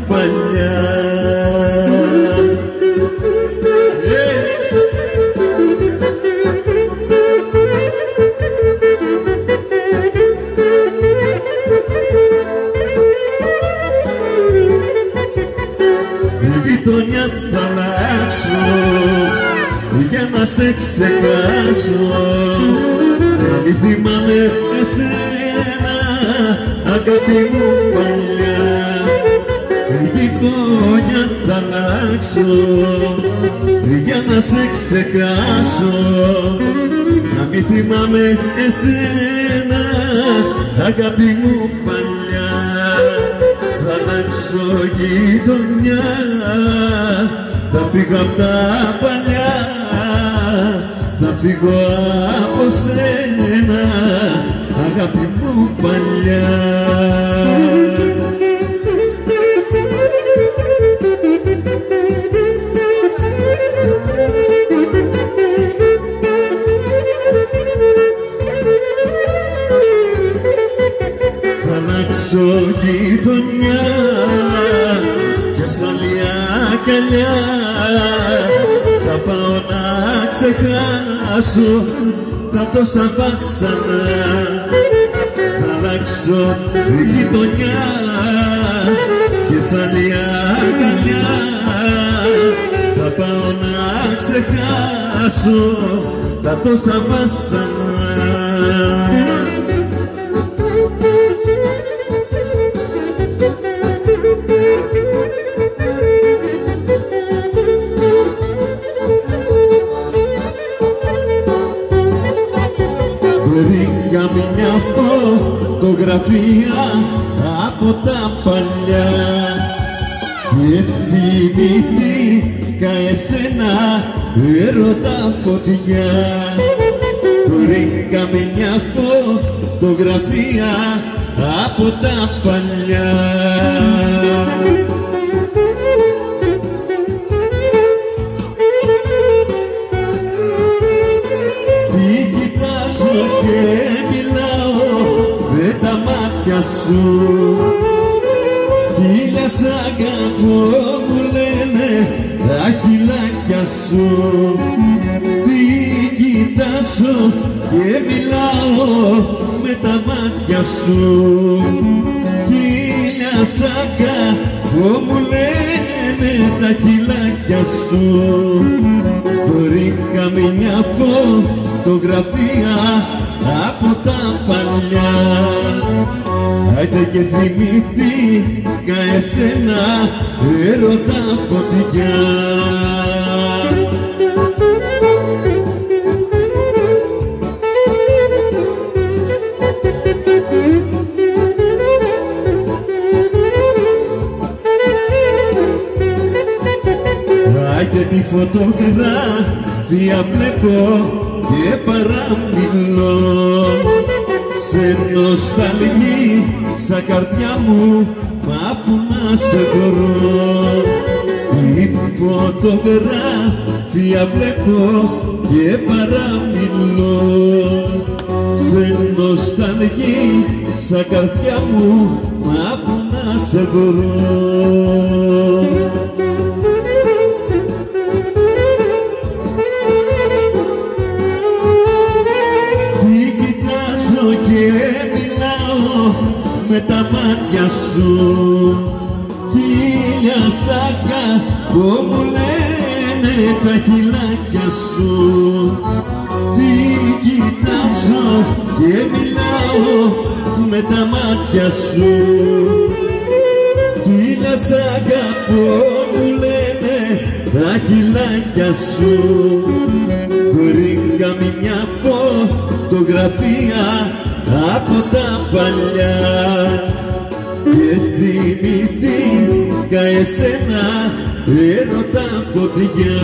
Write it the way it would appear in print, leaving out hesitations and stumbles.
παλιά. Γειτονιά θα αλλάξω για να σε ξεχάσω, να μην θυμάμαι εσένα, αγάπη μου παλιά. Γειτονιά θα αλλάξω για να σε ξεχάσω, να μην θυμάμαι εσένα, αγάπη μου παλιά. Θα αλλάξω γειτονιά, θα φύγω απ' τα παλιά, θα φύγω από σένα, αγάπη μου παλιά. Θα αλλάξω γειτονιά και σ' άλλη αγκαλιά θα πάω να ξεχάσω τα τόσα βάσανα. Θα αλλάξω γειτονιά και σ' άλλη αγκαλιά θα πάω να ξεχάσω τα τόσα βάσανα. Βρήκα μια φωτογραφία από τα παλιά και θυμήθηκα εσένα, έρωτα φωτιά. Βρήκα μια φωτογραφία από τα παλιά. Και μιλάω με τα μάτια σου, χίλια σ' αγαπώ μου λένε τα χειλάκια σου. Τι κοιτάζω και μιλάω με τα μάτια σου, χίλια σ' αγαπώ μου λένε τα χειλάκια σου. Βρήκα μια φωτογραφία από τα παλιά, άιτε και θυμήθηκα εσένα, έρωτα φωτιά. Άιτε τη φωτογραφία βλέπω και παραμιλώ, σε νοσταλγίσα καρδιά μου, μα που να σε βρω. Τη φωτογραφία βλέπω και παραμιλώ, σε νοσταλγίσα καρδιά μου, μα που να σε βρω. Και μιλάω με τα μάτια σου, χίλια σ' αγαπώ μου λένε τα χειλάκια σου. Τι κοιτάζω και μιλάω με τα μάτια σου, χίλια σ' αγαπώ μου λένε τα χειλάκια σου. Βρήκα μια φωτογραφία από τα παλιά και θυμήθηκα εσένα, έρωτα φωτιά.